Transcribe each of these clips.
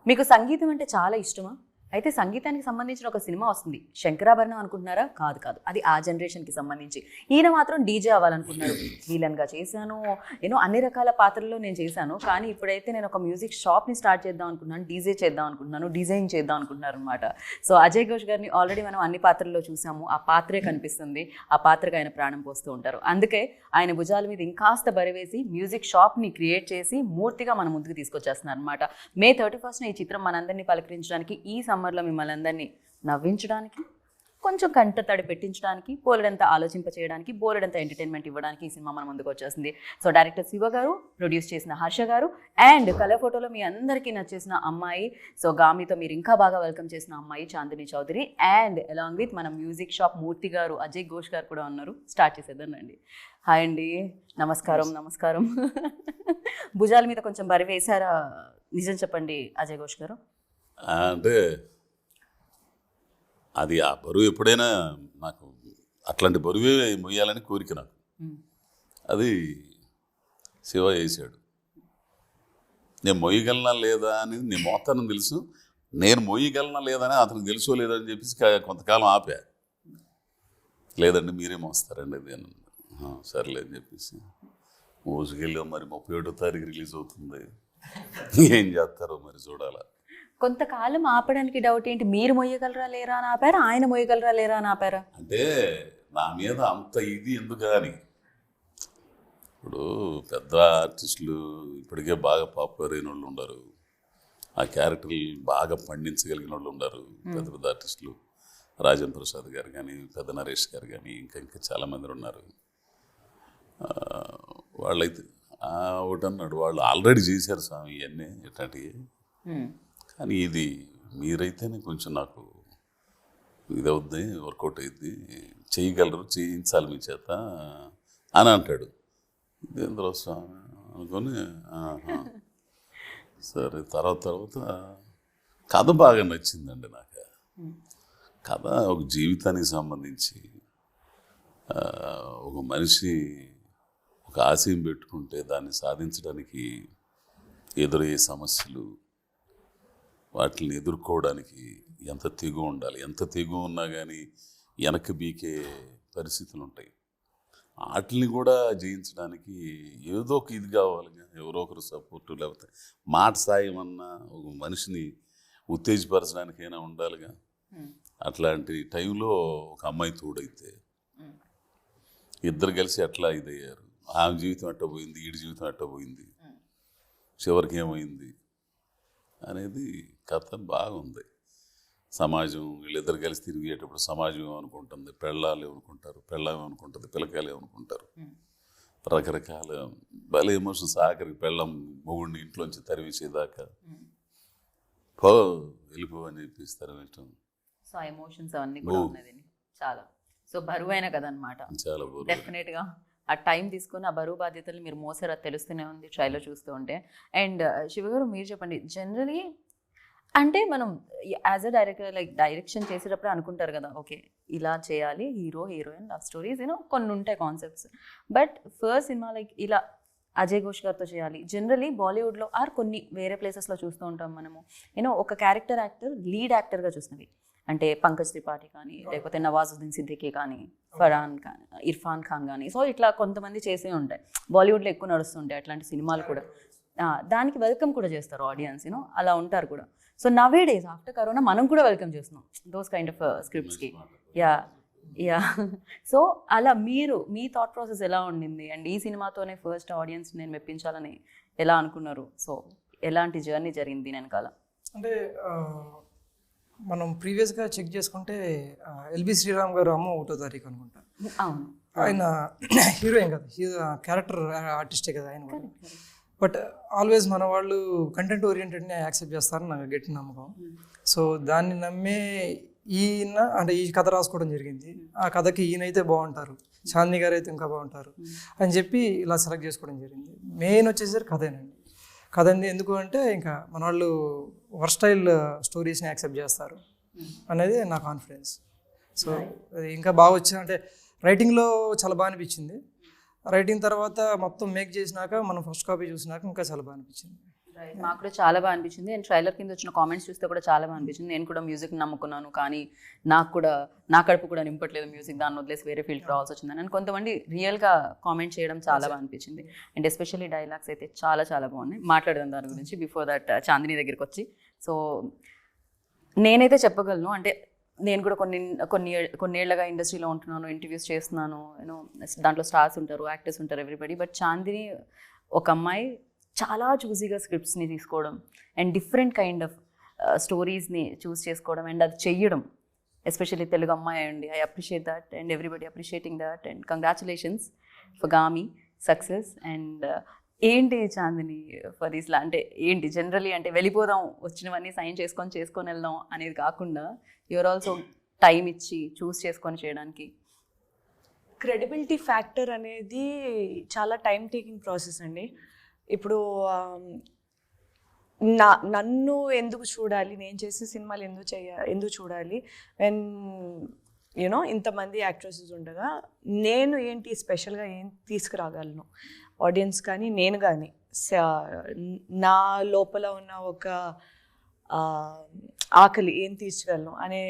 మీకు సంగీతం అంటే చాలా ఇష్టమా? అయితే సంగీతానికి సంబంధించిన ఒక సినిమా వస్తుంది. శంకరాభరణం అనుకుంటున్నారా? కాదు కాదు, అది ఆ జనరేషన్కి సంబంధించి. ఈయన మాత్రం డీజే అవ్వాలనుకుంటున్నారు. విలన్గా చేశాను, అన్ని రకాల పాత్రల్లో నేను చేశాను. కానీ ఇప్పుడైతే నేను ఒక మ్యూజిక్ షాప్ని స్టార్ట్ చేద్దాం అనుకుంటున్నాను, డీజే చేద్దాం అనుకుంటున్నాను, డిజైన్ చేద్దాం అనుకుంటున్నారు అనమాట. సో అజయ్ ఘోష్ గారిని ఆల్రెడీ మనం అన్ని పాత్రల్లో చూసాము. ఆ పాత్రే కనిపిస్తుంది, ఆ పాత్రకు ఆయన ప్రాణం పోస్తూ ఉంటారు. అందుకే ఆయన భుజాల మీద ఇంకాస్త బరివేసి మ్యూజిక్ షాప్ని క్రియేట్ చేసి మూర్తిగా మన ముందుకు తీసుకొచ్చేస్తున్నారు అనమాట. May 31st ఈ చిత్రం మనందరినీ పలకరించడానికి, ఈ సమ్మర్లో మిమ్మల్ని అందరినీ నవ్వించడానికి, కొంచెం కంట తడి పెట్టించడానికి, బోలెడంత ఆలోచింపచేయడానికి, బోలెడంత ఎంటర్టైన్మెంట్ ఇవ్వడానికి ఈ సినిమా మన ముందుకు వచ్చేసింది. సో డైరెక్టర్ శివ గారు, ప్రొడ్యూస్ చేసిన హర్ష గారు, అండ్ కలర్ ఫోటోలో మీ అందరికీ నచ్చేసిన అమ్మాయి, సో గామితో మీరు ఇంకా బాగా వెల్కమ్ చేసిన అమ్మాయి Chandini Chowdary, and along with మన మ్యూజిక్ షాప్ మూర్తి గారు, అజయ్ ఘోష్ గారు కూడా ఉన్నారు. స్టార్ట్ చేసేద్దాం రండి. హాయ్ అండి, నమస్కారం. నమస్కారం. భుజాల మీద కొంచెం బరి వేశారా? నిజం చెప్పండి అజయ్ ఘోష్ గారు. అంటే అది ఆ బరువు ఎప్పుడైనా నాకు అట్లాంటి బరువే మొయ్యాలని కోరిక నాకు. అది శివ వేసాడు. నేను మొయ్యగలనా లేదా అని నేను మోతాను తెలుసు, నేను మొయ్యగలనా లేదా అని అతనికి తెలుసో లేదని చెప్పేసి కొంతకాలం ఆపా. లేదండి మీరే మోస్తారండి అది అని. సర్లే అని చెప్పేసి మోసుకెళ్ళాం. మరి 31వ తారీఖు రిలీజ్ అవుతుంది, ఏం చేస్తారో మరి చూడాలా. కొంతకాలం ఆపడానికి డౌట్ ఏంటి? మీరు మొయ్యగలరా లేరా అని ఆపారా, ఆయన మొయ్యగలరా లేరా అని ఆపారా? అంటే నా మీద అంత ఇది ఎందుకు అని. ఇప్పుడు పెద్ద ఆర్టిస్టులు ఇప్పటికే బాగా పాపులర్ అయిన వాళ్ళు ఉన్నారు, ఆ క్యారెక్టర్లు బాగా పండించగలిగిన వాళ్ళు ఉన్నారు. పెద్ద పెద్ద ఆర్టిస్టులు, రాజేంద్ర ప్రసాద్ గారు కానీ, పెద్ద నరేష్ గారు కానీ, ఇంకా చాలామంది ఉన్నారు. వాళ్ళైతే ఒకటి అన్నాడు, వాళ్ళు ఆల్రెడీ చేశారు స్వామి ఇవన్నీ ఇట్లాంటివి. కానీ ఇది మీరైతేనే కొంచెం నాకు ఇది అవుద్ది, వర్కౌట్ అయింది, చేయగలరు, చేయించాలి మీ చేత అని అంటాడు. ఇదేంద్ర స్వామి అనుకొని సరే. తర్వాత కథ బాగా నచ్చిందండి నాకు. కథ ఒక జీవితానికి సంబంధించి, ఒక మనిషి ఒక ఆశయం పెట్టుకుంటే దాన్ని సాధించడానికి ఎదురయ్యే సమస్యలు, వాటిని ఎదుర్కోవడానికి ఎంత తెగు ఉండాలి, ఎంత తెగు ఉన్నా కానీ వెనక్కి బీకే పరిస్థితులు ఉంటాయి. వాటిని కూడా జయించడానికి ఏదో ఒక ఇది కావాలిగా, ఎవరో ఒకరు సపోర్టు, లేకపోతే మాట సాయం అన్నా ఒక మనిషిని ఉత్తేజపరచడానికైనా ఉండాలిగా. అట్లాంటి టైంలో ఒక అమ్మాయి తోడైతే ఇద్దరు కలిసి అట్లా ఇదయ్యారు. ఆమె జీవితం అట్ట పోయింది, ఈడి జీవితం అట్ట పోయింది, చివరికి ఏమైంది అనేది కథ బాగుంది. సమాజం వీళ్ళిద్దరు కలిసి తిరిగేటప్పుడు సమాజం ఏమనుకుంటుంది, పెళ్ళాలు ఏమనుకుంటారు, పెళ్ళం ఏమనుకుంటుంది, పిల్లకాయలు ఏమనుకుంటారు, రకరకాల భలే ఎమోషన్స్. ఆఖరికి పెళ్ళం మొగుడిని ఇంట్లోంచి తరివేసేదాకా వెళ్ళిపో అని చెప్పిస్తారు. సో ఎమోషన్స్ అవన్నీ కూడా ఉన్నది చాలా. సో బరువైన కథ అనమాట. చాలా బరువు. డెఫినెట్గా ఆ టైం తీసుకొని ఆ బరువు బాధ్యతలు మీరు మోసారు, అది తెలుస్తూనే ఉంది ట్రైలో చూస్తూ ఉంటే. అండ్ శివగారు మీరు చెప్పండి, జనరలీ అంటే మనం as a director like direction చేసేటప్పుడు అనుకుంటారు కదా, ఓకే ఇలా చేయాలి, హీరో హీరోయిన్ లవ్ స్టోరీస్ కొన్ని ఉంటాయి concepts. But first cinema like ఇలా అజయ్ ఘోష్ గారితో చేయాలి. జనరలీ బాలీవుడ్లో ఆర్ కొన్ని వేరే ప్లేసెస్లో చూస్తూ ఉంటాం మనము, ఒక క్యారెక్టర్ యాక్టర్ లీడ్ యాక్టర్గా చూసినవి. అంటే పంకజ్ త్రిపాఠి కానీ, లేకపోతే నవాజుద్దీన్ సిద్దికీ కానీ, ఫరాన్ కానీ, ఇర్ఫాన్ ఖాన్ కానీ. సో ఇట్లా కొంతమంది చేసే ఉంటాయి, బాలీవుడ్లో ఎక్కువ నడుస్తుంటాయి అట్లాంటి సినిమాలు కూడా. దానికి వెల్కమ్ కూడా చేస్తారు ఆడియన్స్, అలా ఉంటారు కూడా. So nowadays after corona మనం కూడా వెల్కమ్ చేస్తున్నాం దోస్ కైండ్ ఆఫ్ స్క్రిప్ట్స్కి. యా. సో అలా మీ థాట్ ప్రాసెస్ ఎలా ఉండింది? అండ్ ఈ సినిమాతోనే ఫస్ట్ ఆడియన్స్ నేను మెప్పించాలని ఎలా అనుకున్నారు? సో ఎలాంటి జర్నీ జరిగింది వెనకాల? అంటే మనం ప్రీవియస్గా చెక్ చేసుకుంటే ఎల్బి శ్రీరామ్ గారు అమ్మ 1వ తారీఖు అనుకుంటా. అవును, ఆయన హీరోయిన్ కదా, క్యారెక్టర్ ఆర్టిస్టే కదా ఆయన కూడా. బట్ ఆల్వేస్ మన వాళ్ళు కంటెంట్ ఓరియంటెడ్ని యాక్సెప్ట్ చేస్తారని నాకు గట్టి నమ్మకం. సో దాన్ని నమ్మే ఈయన అంటే ఈ కథ రాసుకోవడం జరిగింది. ఆ కథకి ఈయనైతే బాగుంటారు, చాందిని గారు అయితే ఇంకా బాగుంటారు అని చెప్పి ఇలా సెలెక్ట్ చేసుకోవడం జరిగింది. మెయిన్ వచ్చేసరికి కథేనండి. కథ ఎందుకు అంటే ఇంకా మన వాళ్ళు వర్స్టైల్ స్టోరీస్ని యాక్సెప్ట్ చేస్తారు అనేది నా కాన్ఫిడెన్స్. సో ఇంకా బాగా వచ్చింది అంటే రైటింగ్లో చాలా బాగా అనిపించింది. రైటింగ్ తర్వాత మొత్తం మేక్ చేసినాక మనం ఫస్ట్ కాపీ చూసినాక ఇంకా చాలా బాగా అనిపించింది. మాకు కూడా చాలా బాగా అనిపించింది. అండ్ ట్రైలర్ కింద వచ్చిన కామెంట్స్ చూస్తే కూడా చాలా బాగా అనిపించింది. నేను కూడా మ్యూజిక్ నమ్ముకున్నాను, కానీ నాకు కూడా నా కడుపు కూడా నింపట్లేదు మ్యూజిక్, దాన్ని వదిలేసి వేరే ఫీల్డ్కి రావాల్సి వచ్చిందని. అండ్ కొంతమంది రియల్గా కామెంట్ చేయడం చాలా బాగా అనిపించింది. అండ్ ఎస్పెషల్లీ డైలాగ్స్ అయితే చాలా చాలా బాగున్నాయి. మాట్లాడదాం దాని గురించి బిఫోర్ దట్ చాందిని దగ్గరికి వచ్చి. సో నేనైతే చెప్పగలను, అంటే నేను కూడా కొన్నేళ్లుగా ఇండస్ట్రీలో ఉంటున్నాను, ఇంటర్వ్యూస్ చేస్తున్నాను, యూనో దాంట్లో స్టార్స్ ఉంటారు, యాక్టర్స్ ఉంటారు, ఎవ్రీబడి. బట్ చాందిని ఒక అమ్మాయి చాలా చూజీగా స్క్రిప్ట్స్ని తీసుకోవడం అండ్ డిఫరెంట్ కైండ్ ఆఫ్ స్టోరీస్ని చూస్ చేసుకోవడం అండ్ అది చెయ్యడం, ఎస్పెషల్లీ తెలుగు అమ్మాయి అండి. I appreciate that and everybody appreciating that and congratulations for Gaami success. And ఏంటి చాందిని ఫర్ దిస్లా, అంటే ఏంటి జనరలీ అంటే వెళ్ళిపోదాం, వచ్చినవన్నీ సైన్ చేసుకొని వెళ్దాం అనేది కాకుండా యూఆర్ ఆల్సో టైం ఇచ్చి చూస్ చేసుకొని చేయడానికి. క్రెడిబిలిటీ ఫ్యాక్టర్ అనేది చాలా టైం టేకింగ్ ప్రాసెస్ అండి. ఇప్పుడు నన్ను ఎందుకు చూడాలి, నేను చేసే సినిమాలు ఎందుకు చూడాలి వెన్ యూనో ఇంతమంది యాక్ట్రెసెస్ ఉండగా నేను ఏంటి స్పెషల్గా ఏం తీసుకురాగలను ఆడియన్స్ కానీ నేను కానీ నా లోపల ఉన్న ఒక ఆకలి ఏం తీర్చగలను అనే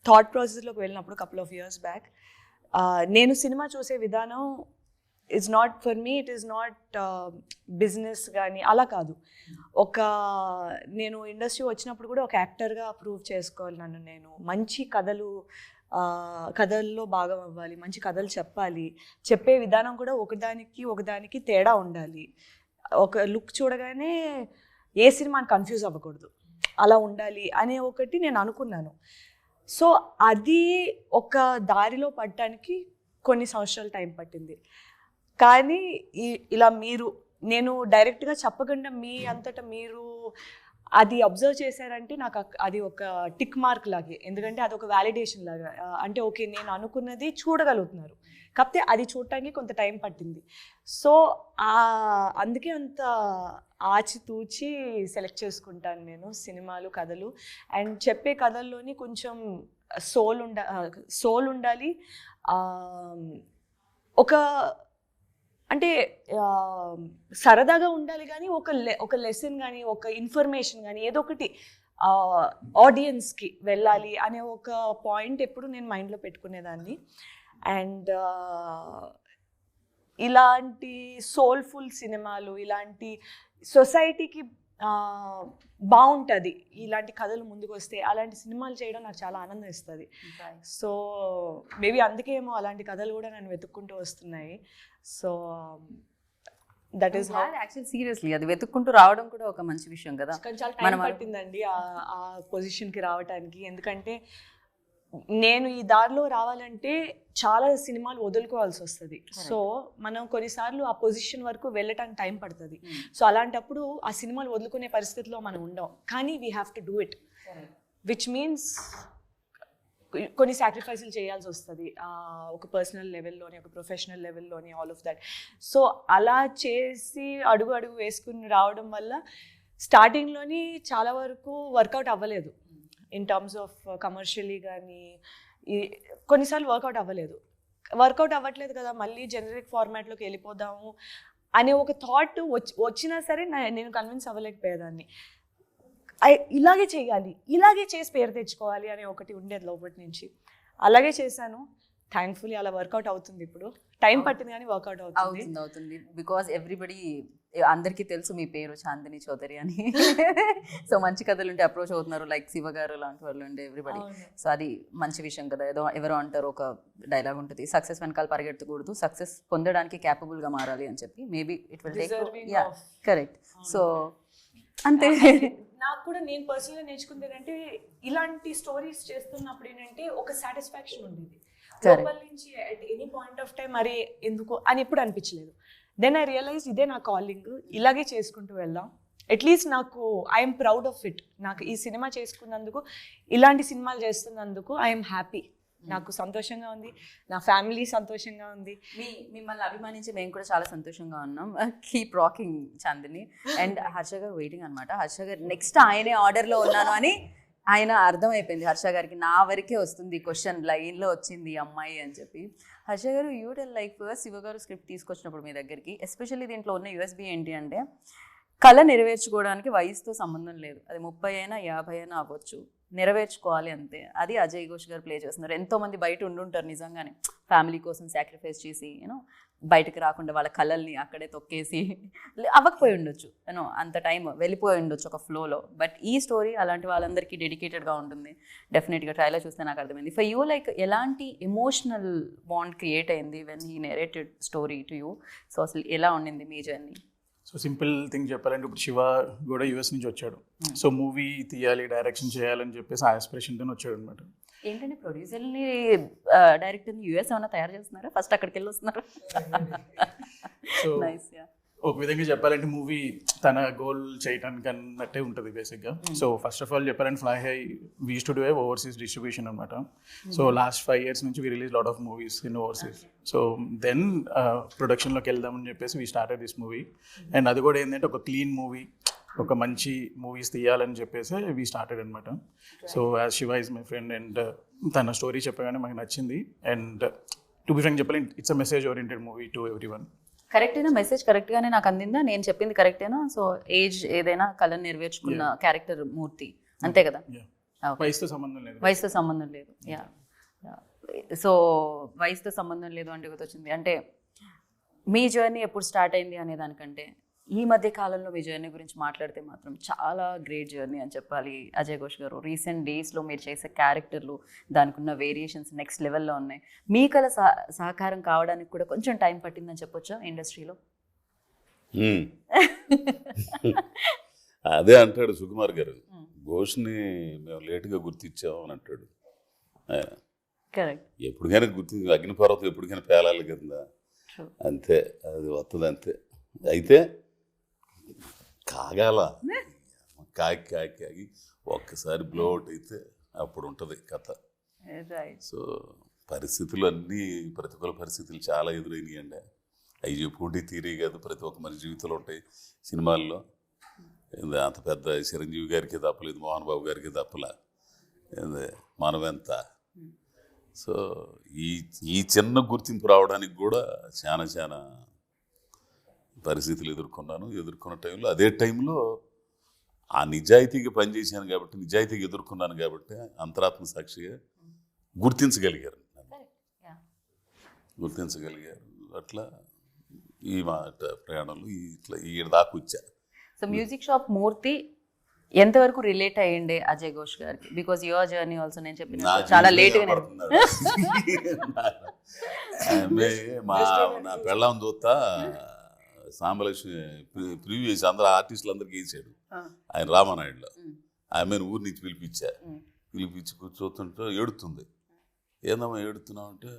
థాట్ ప్రాసెస్లోకి వెళ్ళినప్పుడు కపుల్ ఆఫ్ ఇయర్స్ బ్యాక్ నేను సినిమా చూసే విధానం it's not for me, it is not business కానీ అలా కాదు. నేను ఇండస్ట్రీ వచ్చినప్పుడు కూడా ఒక యాక్టర్గా ప్రూవ్ చేసుకోవాలి నన్ను నేను. మంచి కథల్లో భాగం అవ్వాలి, మంచి కథలు చెప్పాలి, చెప్పే విధానం కూడా ఒకదానికి తేడా ఉండాలి. ఒక లుక్ చూడగానే ఏ సినిమాని కన్ఫ్యూజ్ అవ్వకూడదు, అలా ఉండాలి అనే ఒకటి నేను అనుకున్నాను. సో అది ఒక దారిలో పడటానికి కొన్ని సంవత్సరాలు టైం పట్టింది. కానీ ఇలా నేను డైరెక్ట్గా చెప్పకుండా మీ అంతటా మీరు అది అబ్జర్వ్ చేశారంటే నాకు అది ఒక టిక్ మార్క్ లాగే, ఎందుకంటే అది ఒక వ్యాలిడేషన్ లాగా. అంటే ఓకే నేను అనుకున్నది చూడగలుగుతున్నారు, కాకపోతే అది చూడటానికి కొంత టైం పట్టింది. సో అందుకే అంత ఆచితూచి సెలెక్ట్ చేసుకుంటాను నేను సినిమాలు, కథలు. అండ్ చెప్పే కథల్లోని కొంచెం సోల్ ఉండాలి. ఒక అంటే సరదాగా ఉండాలి, కానీ ఒక లెసన్ కానీ ఒక ఇన్ఫర్మేషన్ కానీ ఏదో ఒకటి ఆడియన్స్కి వెళ్ళాలి అనే ఒక పాయింట్ ఎప్పుడు నేను మైండ్లో పెట్టుకునేదాన్ని. అండ్ ఇలాంటి సోల్ఫుల్ సినిమాలు, ఇలాంటి సొసైటీకి బాగుంటుంది ఇలాంటి కథలు ముందుకు వస్తే, అలాంటి సినిమాలు చేయడం నాకు చాలా ఆనందం ఇస్తుంది. సో మేబీ అందుకే ఏమో అలాంటి కథలు కూడా నన్ను వెతుక్కుంటూ వస్తున్నాయి. So that is actually seriously అది వెతుక్కుంటూ రావడం కూడా ఒక మంచి విషయం కదా. చాలా టైం పట్టిందండి ఆ పొజిషన్కి రావడానికి. ఎందుకంటే నేను ఈ దారిలో రావాలంటే చాలా సినిమాలు వదులుకోవాల్సి వస్తుంది. సో మనం కొన్నిసార్లు ఆ పొజిషన్ వరకు వెళ్ళటానికి టైం పడుతుంది. సో అలాంటప్పుడు ఆ సినిమాలు వదులుకునే పరిస్థితిలో మనం ఉండం, కానీ we have to do it, which means కొన్ని సాక్రిఫైసులు చేయాల్సి వస్తుంది, ఒక పర్సనల్ లెవెల్లోని, ఒక ప్రొఫెషనల్ లెవెల్లోని, ఆల్ ఆఫ్ దట్. సో అలా చేసి అడుగు వేసుకుని రావడం వల్ల స్టార్టింగ్లోని చాలా వరకు వర్కౌట్ అవ్వలేదు ఇన్ టర్మ్స్ ఆఫ్ కమర్షియలీ కానీ. కొన్నిసార్లు వర్కౌట్ అవ్వట్లేదు కదా, మళ్ళీ జనరిక్ ఫార్మాట్లోకి వెళ్ళిపోదాము అనే ఒక థాట్ వచ్చినా సరే నేను కన్విన్స్ అవ్వలేకపోయేదాన్ని. ఇలాగే చేయాలి, ఇలాగే చేసి పేరు తెచ్చుకోవాలి అనే ఒకటి ఉండేది లోపటి నుంచి. అలాగే చేశాను. థ్యాంక్ఫుల్లీ అలా వర్కౌట్ అవుతుంది. ఇప్పుడు టైం పట్టింది కానీ వర్కౌట్ అవుతుంది. బికాజ్ ఎవ్రీబడి, అందరికీ తెలుసు మీ పేరు చాందిని చౌదరి అని. సో మంచి కథలు ఉంటే అప్రోచ్ అవుతున్నారు, లైక్ శివ గారు లాంటి వాళ్ళు ఉండే ఎవ్రీబడి. సో అది మంచి విషయం కదా. ఎవరో అంటారు, ఒక డైలాగ్ ఉంటుంది, సక్సెస్ వెనకాల పరిగెత్తకూడదు, సక్సెస్ పొందడానికి క్యాపబుల్గా మారాలి అని చెప్పి. Maybe it will take, yeah correct. So అంతే. నాకు కూడా నేను పర్సనల్గా నేర్చుకుంది ఏంటంటే, ఇలాంటి స్టోరీస్ చేస్తున్నప్పుడు ఏంటంటే ఒక సాటిస్ఫాక్షన్ ఉండేది లోపల నుంచి. At any point of time మరి ఎందుకు అని ఎప్పుడు అనిపించలేదు. దెన్ ఐ రియలైజ్ ఇదే నా కాలింగ్, ఇలాగే చేసుకుంటూ వెళ్దాం. అట్లీస్ట్ నాకు ఐఎమ్ ప్రౌడ్ ఆఫ్ ఇట్. నాకు ఈ సినిమా చేసుకున్నందుకు, ఇలాంటి సినిమాలు చేస్తున్నందుకు ఐఎమ్ హ్యాపీ. నాకు సంతోషంగా ఉంది, నా ఫ్యామిలీ సంతోషంగా ఉంది. మిమ్మల్ని అభిమానించి మేము కూడా చాలా సంతోషంగా ఉన్నాం. Keep rocking Chandini. And Harsha గారు వెయిటింగ్ అనమాట. హర్ష గారు నెక్స్ట్ ఆయనే ఆర్డర్లో ఉన్నాను అని ఆయన అర్థమైపోయింది హర్ష గారికి. నా వరకే వస్తుంది క్వశ్చన్, లైన్లో వచ్చింది అమ్మాయి అని చెప్పి. హర్ష గారు, you tell, like first Shiva గారు స్క్రిప్ట్ తీసుకొచ్చినప్పుడు మీ దగ్గరికి, ఎస్పెషల్లీ దీంట్లో ఉన్న యూఎస్బీ ఏంటి అంటే, కళ నెరవేర్చుకోవడానికి వయసుతో సంబంధం లేదు. అది 30 అయినా 50 అయినా అవ్వచ్చు, నెరవేర్చుకోవాలి అంతే. అది అజయ్ ఘోష్ గారు ప్లే చేస్తున్నారు. ఎంతోమంది బయట ఉండుంటారు నిజంగానే, ఫ్యామిలీ కోసం సాక్రిఫైస్ చేసి బయటకు రాకుండా వాళ్ళ కళల్ని అక్కడే తొక్కేసి అవ్వకపోయి ఉండొచ్చు, అంత టైం వెళ్ళిపోయి ఉండొచ్చు ఒక ఫ్లోలో. బట్ ఈ స్టోరీ అలాంటి వాళ్ళందరికీ డెడికేటెడ్గా ఉంటుంది. డెఫినెట్గా ట్రైలర్ చూస్తే నాకు అర్థమైంది. ఫర్ యూ లైక్ ఎలాంటి ఎమోషనల్ బాండ్ క్రియేట్ అయింది when he narrated story to you? So అసలు ఎలా ఉండింది మీ జర్నీ? సో సింపుల్ థింగ్ చెప్పాలంటే ఇప్పుడు శివ కూడా యూఎస్ నుంచి వచ్చాడు. సో మూవీ తీయాలి, డైరెక్షన్ చేయాలని చెప్పేసి ఆ ఆస్పిరేషన్తో వచ్చాడు అనమాట. ఏంటంటే ప్రొడ్యూసర్ని డైరెక్టర్ని యూఎస్ ఏమైనా తయారు చేస్తున్నారా? ఫస్ట్ అక్కడికి వెళ్ళి వస్తున్నారు. So nice. ఒక విధంగా చెప్పాలంటే మూవీ తన గోల్ చేయడానికి అన్నట్టే ఉంటుంది బేసిక్గా. సో ఫస్ట్ ఆఫ్ ఆల్ చెప్పాలంటే fly high we use to do overseas distribution అనమాట. సో లాస్ట్ 5 years నుంచి we release lot of movies in overseas. So then ప్రొడక్షన్లోకి వెళ్దామని చెప్పేసి we started this movie. And అది కూడా ఏంటంటే ఒక క్లీన్ మూవీ, ఒక మంచి మూవీస్ తీయాలని చెప్పేసి వీ స్టార్టెడ్ అనమాట. So as Shiva is my friend and తన స్టోరీ చెప్పగానే మాకు నచ్చింది. అండ్ టు బి ఫ్రాంక్ చెప్పాలి, it's a message oriented movie to everyone. కరెక్టేనా? మెసేజ్ కరెక్ట్గానే నాకు అందిందా? నేను చెప్పింది కరెక్టేనా? సో ఏజ్ ఏదైనా కళను నెరవేర్చుకున్న క్యారెక్టర్ మూర్తి, అంతే కదా? వయసుతో సంబంధం లేదు. వయసుతో సంబంధం లేదు. యా. సో వయసుతో సంబంధం లేదు అంటే గుర్తొచ్చింది. అంటే మీ జర్నీ ఎప్పుడు స్టార్ట్ అయింది అనే దానికంటే ఈ మధ్య కాలంలో మీ జర్నీ గురించి మాట్లాడితే మాత్రం చాలా గ్రేట్ జర్నీ అని చెప్పాలి అజయ్ ఘోష్ గారు. రీసెంట్ డేస్లో మీరు చేసే క్యారెక్టర్లు, దానికి ఉన్న వేరియేషన్స్ నెక్స్ట్ లెవెల్లో ఉన్నాయి. మీ కళ సహకారం కావడానికి కూడా కొంచెం టైం పట్టిందని చెప్పొచ్చా ఇండస్ట్రీలో? అదే అంటాడు సుకుమార్ గారు, ఘోష్ని మేము లేటుగా గుర్తించాము అని అంటాడు. కరెక్ట్. ఎప్పటికైనా గుర్తించి అగ్నిపర్వతం ఎప్పటికైనా పేలాలి కదా, అంతే, అది వస్తుంది అంతే. అయితే కాగాల కాగి ఒక్కసారి బ్లో అవుట్ అయితే అప్పుడు ఉంటుంది కథ. సో పరిస్థితులు అన్నీ, ప్రతికూల పరిస్థితులు చాలా ఎదురైనాయండి. అవి చెప్పుకుంటే తీరే కాదు, ప్రతి ఒక్క మనిషి జీవితంలో ఉంటాయి. సినిమాల్లో అంత పెద్ద చిరంజీవి గారికి తప్పలేదు, మోహన్ బాబు గారికి తప్పలే, మనమెంత. సో ఈ చిన్న గుర్తింపు రావడానికి కూడా చాలా పరిస్థితులు ఎదుర్కొన్న టైంలో, అదే టైంలో ఆ నిజాయితీగా పనిచేశాను కాబట్టి, నిజాయితీగా ఎదుర్కొన్నాను కాబట్టి అంతరాత్మ సాక్షిగా గుర్తించగలిగారు. అట్లా ఈ మాట ప్రయాణంలో ఇట్లా ఈ దాకా వచ్చా. సో మ్యూజిక్ షాప్ మూర్తి ఎంతవరకు రిలేట్ అయ్యండి అజయ్ ఘోష్ గారికి? బికాజ్ యువర్ జర్నీ ఆల్సో నేను చెప్పిన చాలా లేట్గా నా పెళ్ళాం చూస్తా సాంబలక్ష్మి ప్రివ్యూ చేసి అందరూ ఆర్టిస్టులు అందరికి వేసాడు ఆయన రామానాయుడులో. ఆమెను ఊరి నుంచి పిలిపించి కూర్చోతుంటే ఏడుతుంది. ఏందమ్మా ఏడుతున్నావు అంటే,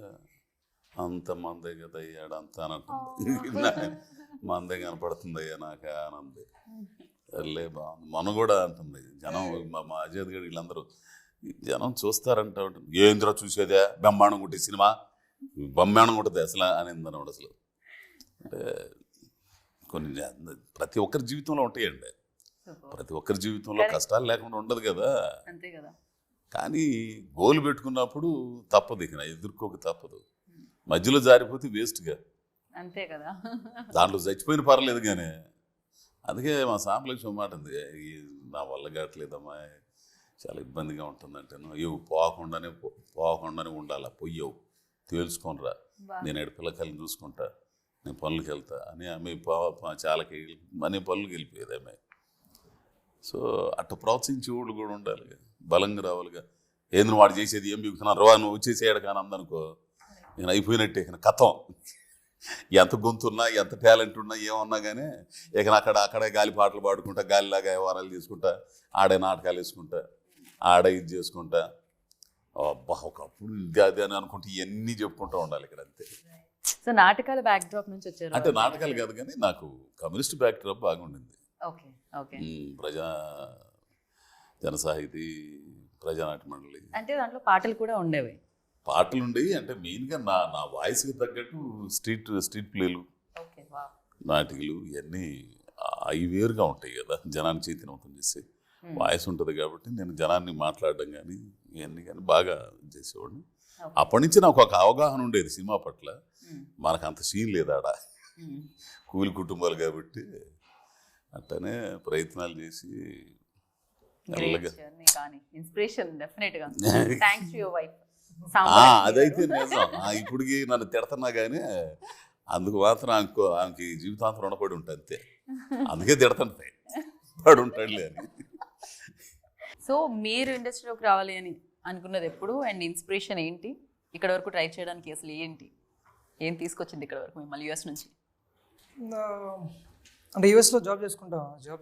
అంత మందే కదా అయ్యాడు అంత అని అంటుంది. మందే కనపడుతుంది అయ్యా నాకు ఆనందే. లే బాగుంది. మన కూడా అంటుంది జనం, మా అజయ్ గారు వీళ్ళందరూ జనం చూస్తారంట. ఏంద్రా చూసేదే, బ్రహ్మాండం కొట్టే సినిమా, బ్రహ్మాండం కొట్టదు అసలు అనేది అనమాట. అసలు అంటే కొన్ని ప్రతి ఒక్కరి జీవితంలో ఉంటాయండి, ప్రతి ఒక్కరి జీవితంలో కష్టాలు లేకుండా ఉండదు కదా. అంతే కదా. కానీ గోలు పెట్టుకున్నప్పుడు తప్పదు, ఇక ఎదుర్కోక తప్పదు. మధ్యలో జారిపోతే వేస్ట్గా, అంతే కదా. దాంట్లో చచ్చిపోయిన పర్లేదు. కానీ అందుకే మా సాంబలక్ష్మి మాట ఉంది, నా వల్ల కావట్లేదమ్మా, చాలా ఇబ్బందిగా ఉంటుందంటే, నువ్వు పోకుండానే ఉండాలా, పొయ్యవు తేల్చుకోనరా, నేను ఎడ పిల్లకాయలను చూసుకుంటా, నేను పనులకి వెళ్తా అని ఆమె చాలాకి అనే పనులకి వెళ్ళిపోయేది ఆమె. సో అట్లా ప్రోత్సహించే వాళ్ళు కూడా ఉండాలి, బలంగా రావాలిగా. ఏంది వాడు చేసేది ఏం బిగుతున్నా రవా, నువ్వు వచ్చేసేయడు కానీ అందనుకో, నేను అయిపోయినట్టే ఇక కథం. ఎంత గొంతున్నా, ఎంత టాలెంట్ ఉన్నా, ఏమన్నా కానీ ఇక అక్కడే గాలి పాటలు పాడుకుంటా, గాలిలాగా వ్యవహారాలు తీసుకుంటా, ఆడే నాటకాలు వేసుకుంటా, ఆడే ఇది చేసుకుంటా, అబ్బా ఒకప్పుడు ఇది అది అని అనుకుంటే ఇవన్నీ చెప్పుకుంటూ ఉండాలి ఇక్కడ, అంతే. సో నాటకాల బ్యాక్ డ్రాప్ నుంచి వచ్చారు అంటే నాటకాలు కాదు కానీ నాకు కమ్యూనిస్ట్ బ్యాక్ డ్రాప్ బాగుండింది. జనసాహితీ, ప్రజానాట్య మండలి, అంటే దాంట్లో పాటలు కూడా ఉండేవి. పాటలు ఉండేవి. అంటే మెయిన్గా నా వాయిస్కి తగ్గట్టు స్ట్రీట్ ప్లేలు, నాటికలు ఇవన్నీ అవి వేరుగా ఉంటాయి కదా, జనాన్ని చైతన్యవంతం చేసే వాయిస్ ఉంటుంది కాబట్టి నేను జనాన్ని మాట్లాడడం కానీ ఇవన్నీ కానీ బాగా చేసేవాడిని. అప్పటి నుంచి నాకు ఒక అవగాహన ఉండేది సినిమా పట్ల. మనకు అంత సీన్ లేదు ఆడ, కూలి కుటుంబాలు కాబట్టి అట్టనే ప్రయత్నాలు చేసి గ్రేట్ జర్నీ కానీ ఇన్స్పిరేషన్ డెఫినెట్ గా థ్యాంక్స్ టు యువర్ వైఫ్ అదైతే నిజం. ఇప్పటికి నన్ను తిడుతున్నా కానీ అందుకు మాత్రం ఆమెకి జీవితాంతం రుణపడి ఉంటా అంతే. అందుకే తిడుతుంటాయి పడి ఉంటాడులే అని. సో మీరు ఇండస్ట్రీలోకి రావాలి అని అనుకున్నది ఎప్పుడు అండ్ ఇన్స్పిరేషన్ ఏంటి? ఇక్కడ వరకు ట్రై చేయడానికి అసలు ఏం తీసుకొచ్చింది ఇక్కడ వరకు మిమ్మల్ని యూఎస్ నుంచి? అంటే యూఎస్లో జాబ్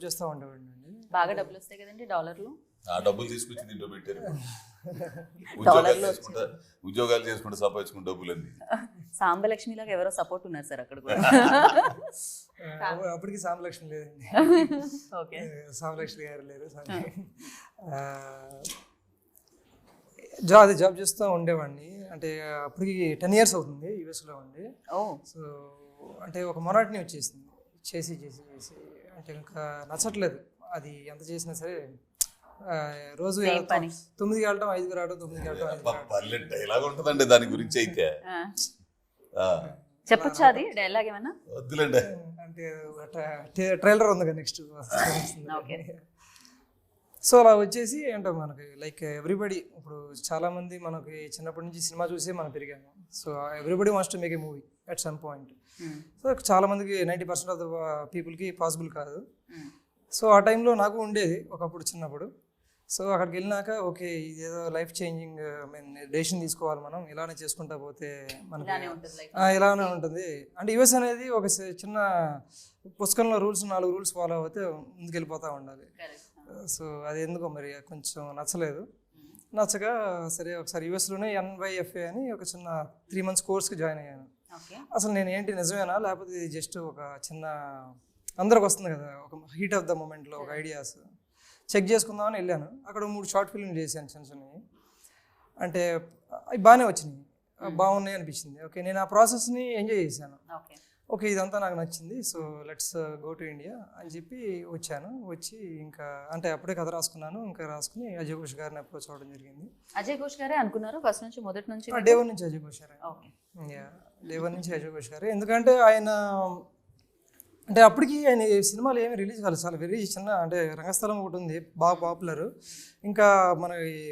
చేస్తూ ఉండేవాడిని అండి. బాగా డబ్బులు వస్తాయి కదండి డాలర్లు? ఆ డబ్బులు తీసుకొచ్చి దీంట్లో పెట్టారు. ఉద్యోగాలు చేసుకుంటే సంపాదించుకున్న డబ్బులన్నీ. సాంబలక్ష్మి లాగా ఎవరో సపోర్ట్ ఉన్నారు సార్ అక్కడ కూడా. అప్పటికి సాంబలక్ష్మి లేదండి. ఓకే, సాంబలక్ష్మి గారు లేరు. జాబ్ చేస్తూ ఉండేవాడిని. అంటే అప్పటికి 10 years అవుతుంది యూఎస్లో ఉండి. సో అంటే ఒక మొనాటిని వచ్చేసింది చేసి అంటే ఇంకా నచ్చట్లేదు. అది ఎంత చేసినా సరే రోజు 9కి వెళ్ళటం 5కి రావడం, 9కి వెళ్ళటం. డైలాగ్ ఉంటుందండి దాని గురించి అయితే. చెప్పొచ్చా అది డైలాగ్ ఏమన్నా? వద్దులేండి. అంటే ట్రైలర్ ఉంది కదా నెక్స్ట్. సో అలా వచ్చేసి అంటే మనకి లైక్ ఎవ్రీబడి, ఇప్పుడు చాలామంది మనకి చిన్నప్పటి నుంచి సినిమా చూసే మనం పెరిగాము. So everybody wants to make a movie at some point. So చాలామందికి 90% ఆఫ్ ద పీపుల్కి పాసిబుల్ కాదు. సో ఆ టైంలో నాకు ఉండేది ఒకప్పుడు చిన్నప్పుడు. సో అక్కడికి వెళ్ళినాక ఓకే ఇదేదో లైఫ్ చేంజింగ్ డెసిషన్ తీసుకోవాలి, మనం ఇలానే చేసుకుంటా పోతే మనకి ఇలానే ఉంటుంది. అంటే యూఎస్ అనేది ఒక చిన్న పుస్తకంలో 4 రూల్స్ ఫాలో అవుతే ముందుకు వెళ్ళిపోతూ ఉండాలి. సో అది ఎందుకో మరి కొంచెం నచ్చలేదు. నచ్చగా సరే ఒకసారి యూఎస్లోనే NYFA అని ఒక చిన్న 3 months కోర్స్కి జాయిన్ అయ్యాను. అసలు నేను ఏంటి నిజమేనా లేకపోతే ఇది జస్ట్ ఒక చిన్న అందరికి వస్తుంది కదా ఒక హీట్ ఆఫ్ ద మూమెంట్లో ఒక ఐడియాస్ చెక్ చేసుకుందామని వెళ్ళాను. అక్కడ 3 షార్ట్ ఫిల్మ్ చేశాను చిన్న చిన్నవి. అంటే అవి బాగానే వచ్చినాయి, బాగున్నాయి అనిపించింది. ఓకే నేను ఆ ప్రాసెస్ని ఎంజాయ్ చేశాను. ఓకే ఇదంతా నాకు నచ్చింది. So let's go to India అని చెప్పి వచ్చి ఇంకా అంటే అప్పుడే కథ రాసుకున్నాను. ఇంకా రాసుకుని అజయ్ ఘోష్ గారిని అప్రోచ్ అవ్వడం జరిగింది. అజయ్ ఘోష్ గారే అనుకున్నారు ఫస్ట్ నుంచి, మొదటి నుంచి? డే 1 నుంచి అజయ్ ఘోష్ గారే. డే 1 నుంచి అజయ్ ఘోష్ గారే. ఎందుకంటే ఆయన అంటే అప్పటికి ఆయన సినిమాలు ఏమి రిలీజ్ కాలేదు, చాలా వెరీ చిన్న. అంటే రంగస్థలం ఒకటి ఉంది బాగా పాపులర్, ఇంకా మన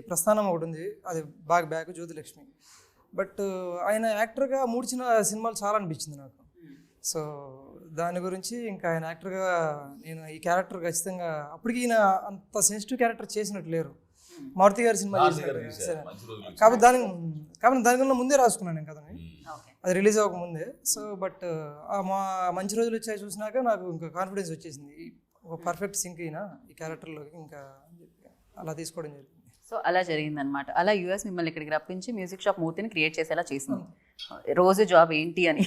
ప్రస్థానం ఒకటి ఉంది అది బాగా బ్యాక్ జ్యోతిలక్ష్మి. బట్ ఆయన యాక్టర్గా 3 చిన్న సినిమాలు చాలా అనిపించింది నాకు. సో దాని గురించి ఇంకా ఆయన యాక్టర్గా నేను ఈ క్యారెక్టర్ ఖచ్చితంగా అప్పటికి ఈయన అంత సెన్సిటివ్ క్యారెక్టర్ చేసినట్టు లేరు. మారుతి గారి సినిమా చేసినట్టు కాబట్టి దానికన్నా ముందే రాసుకున్నాను నేను కథని, అది రిలీజ్ అవ్వకముందే. సో బట్ మా మంచి రోజులు వచ్చాయి చూసినాక నాకు ఇంకా కాన్ఫిడెన్స్ వచ్చేసింది, ఒక పర్ఫెక్ట్ సింక్ అయినా ఈ క్యారెక్టర్లోకి, ఇంకా అలా తీసుకోవడం జరిగింది. సో అలా జరిగిందనమాట. అలా యూఎస్ మిమ్మల్ని ఇక్కడికి రప్పించి మ్యూజిక్ షాప్ మూర్తిని క్రియేట్ చేసేలా చేసింది. రోజు జాబ్ ఏంటి అని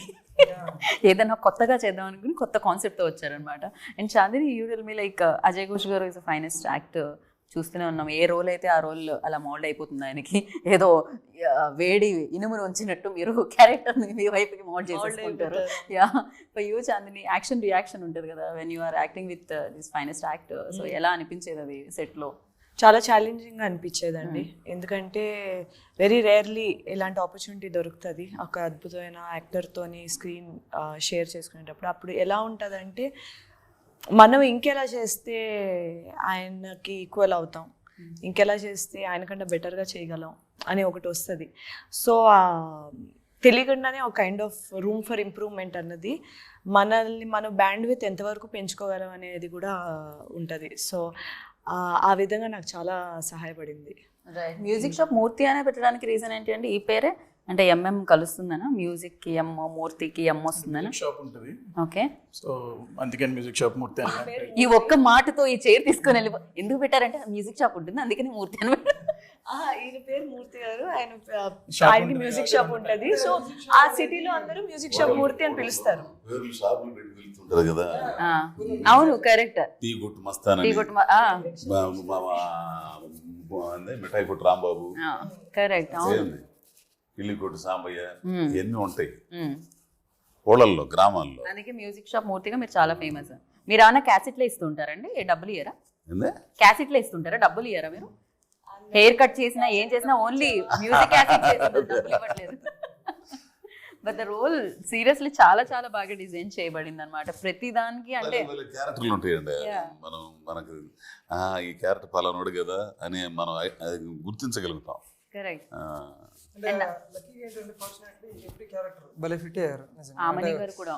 ఏదైనా కొత్తగా చేద్దాం అనుకుని కొత్త కాన్సెప్ట్తో వచ్చారనమాట. And Chandini you tell me like Ajay Ghosh గారు ఈజ్ అ ఫైనెస్ట్ యాక్టర్. చూస్తూనే ఉన్నాం, ఏ రోల్ అయితే ఆ రోల్ అలా మోల్డ్ అయిపోతుంది ఆయనకి. ఏదో వేడి ఇనుమును ఉంచినట్టు మీరు క్యారెక్టర్ని మీ వైపుకి మోల్డ్ చేసేసుకుంటారు. Yeah for you Chandini action reaction ఉంటుంది కదా when you are acting with this finest actor. So ఎలా అనిపించేది అది సెట్లో? చాలా ఛాలెంజింగ్గా అనిపించేదండి. ఎందుకంటే వెరీ రేర్లీ ఇలాంటి ఆపర్చునిటీ దొరుకుతుంది ఒక అద్భుతమైన యాక్టర్తోని స్క్రీన్ షేర్ చేసుకునేటప్పుడు. అప్పుడు ఎలా ఉంటుందంటే మనం ఇంకెలా చేస్తే ఆయనకి ఈక్వల్ అవుతాం, ఇంకెలా చేస్తే ఆయనకంటే బెటర్గా చేయగలం అని ఒకటి వస్తుంది. సో తెలియకుండానే ఒక kind of room for improvement అన్నది మనల్ని మనం బ్యాండ్ విత్ ఎంతవరకు పెంచుకోగలం అనేది కూడా ఉంటుంది. సో ఆ విధంగా నాకు చాలా సహాయపడింది. మ్యూజిక్ షాప్ మూర్తి అనే పెట్టడానికి రీజన్ ఏంటి అండి? ఈ పేరే అంటే MM కలుస్తుందనా? మ్యూజిక్కి M, మూర్తికి M వస్తుందనా? షాప్ ఉంటుంది. ఓకే, సో అందుకని మ్యూజిక్ షాప్ మూర్తి అని. ఈ ఒక్క మాటతో ఈ చైర్ తీసుకొని ఎందుకు పెట్టారంటే మ్యూజిక్ షాప్ ఉంటుంది అందుకని మూర్తి అని పెట్టారు. ఈయన పేరు మూర్తి గారు, ఆయనకి మ్యూజిక్ షాప్ ఉంటుంది. సో ఆ సిటీలో అందరూ మ్యూజిక్ షాప్ మూర్తి అని పిలుస్తారు. అవును కరెక్ట్. టీ కొట్టు మస్తాన్, మిఠాయి కొట్టు రాంబాబు, కరెక్ట్. అవును, పిల్లి కొట్టు సాంబయ్య, ఇవన్నీ ఉంటాయి ఊళ్ళల్లో గ్రామాల్లో. అందుకే మ్యూజిక్ షాప్ మూర్తిగా మీరు చాలా ఫేమస్. మీరు ఏమైనా క్యాసెట్లో ఇస్తుంటారండి? డబ్బులు ఇయ్యరా? క్యాసెట్లో ఇస్తుంటారా? డబ్బులు ఇయ్యరా మీరు? హెయిర్ కట్ చేసినా ఏం చేసినా ఓన్లీ మ్యూజిక్ క్యాసెట్ చేసిన డబ్బులు ఇవ్వట్లేదు. బట్ ద రోల్ సీరియస్లీ చాలా చాలా బాగా డిజైన్ చేయబడింది అనమాట ప్రతి దానికి. అంటే క్యారెక్టర్లు ఉంటాయండి, మనం మనకు ఈ క్యారెక్టర్ పలానోడు కదా అని మనం అది గుర్తించగలుగుతాం. కరెక్ట్. అంటే లక్కీగా ఏంటంటే ఫార్చునేట్లీ ఎవ్రీ క్యారెక్టర్ భలే ఫిట్ అయ్యారు నిజంగా. ఆమని గారు కూడా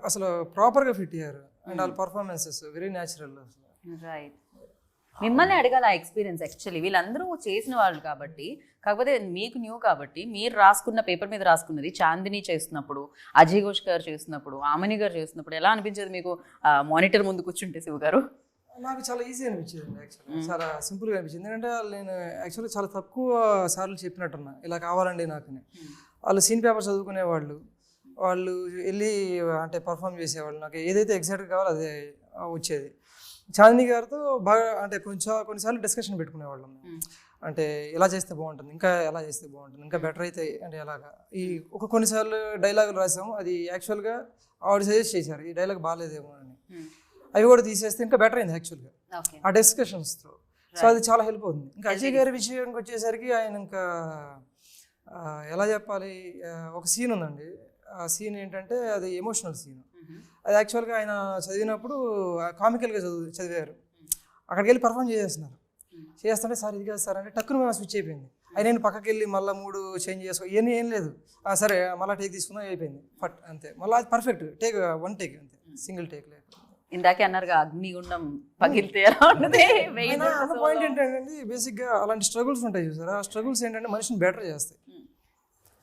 అసలు ప్రాపర్గా ఫిట్ అయ్యారు. అండ్ వాళ్ళ పర్ఫార్మెన్సెస్ వెరీ న్యాచురల్. రైట్. మిమ్మల్ని అడగాలి ఆ ఎక్స్పీరియన్స్. యాక్చువల్లీ వీళ్ళందరూ చేసిన వాళ్ళు కాబట్టి, కాకపోతే మీకు న్యూ కాబట్టి మీరు రాసుకున్న పేపర్ మీద రాసుకున్నది చాందిని చేస్తున్నప్పుడు, అజయ్ ఘోష్ గారు చేస్తున్నప్పుడు, ఆమని గారు చేస్తున్నప్పుడు ఎలా అనిపించేది మీకు మానిటర్ ముందు కూర్చుంటే శివ గారు? నాకు చాలా ఈజీ అనిపించింది యాక్చువల్లీ, చాలా సింపుల్గా అనిపించింది. ఎందుకంటే నేను యాక్చువల్లీ చాలా తక్కువ సార్లు చెప్పినట్టున్నా ఇలా కావాలండి నాకని. వాళ్ళు సీన్ పేపర్ చదువుకునేవాళ్ళు, వాళ్ళు వెళ్ళి అంటే పర్ఫామ్ చేసేవాళ్ళు. నాకు ఏదైతే ఎగ్జాక్ట్గా కావాలో అదే వచ్చేది. చాందిని గారితో బాగా అంటే కొన్నిసార్లు డిస్కషన్ పెట్టుకునేవాళ్ళం. అంటే ఎలా చేస్తే బాగుంటుంది, ఇంకా ఎలా చేస్తే బాగుంటుంది, ఇంకా బెటర్ అయితే అంటే ఎలాగా. కొన్నిసార్లు డైలాగులు రాసాము, అది యాక్చువల్గా ఆవిడ సజెస్ట్ చేశారు ఈ డైలాగ్ బాగాలేదేమో అని. అవి కూడా తీసేస్తే ఇంకా బెటర్ అయింది యాక్చువల్గా ఆ డిస్కషన్స్తో. సో అది చాలా హెల్ప్ అవుతుంది. ఇంకా అజయ్ గారి విషయానికి వచ్చేసరికి ఆయన ఇంకా ఎలా చెప్పాలి, ఒక సీన్ ఉందండి. ఆ సీన్ ఏంటంటే అది ఎమోషనల్ సీన్. అది యాక్చువల్గా ఆయన చదివినప్పుడు కామికల్గా చదివారు. అక్కడికి వెళ్ళి పర్ఫామ్ చేస్తుంటే సార్ ఇది కాదు సార్ అంటే టక్కున స్విచ్ అయిపోయింది. ఆయన నేను పక్కకి వెళ్ళి మళ్ళీ మూడు చేంజ్ చేసుకో ఇవన్నీ ఏం లేదు. సరే మళ్ళీ టేక్ తీసుకుందాం అయిపోయింది ఫట్ అంతే. మళ్ళీ అది పర్ఫెక్ట్ టేక్, వన్ టేక్ అంతే, సింగిల్ టేక్ లేదు. ఇందాకే అన్నారుగా అగ్నిగుండం పగిలితే ఎలా ఉంటుంది. పాయింట్ ఏంటంటే బేసిక్గా అలాంటి స్ట్రగుల్స్ ఉంటాయి చూసారా, ఆ స్ట్రగుల్స్ ఏంటంటే మనిషిని బెటర్ చేస్తాయి,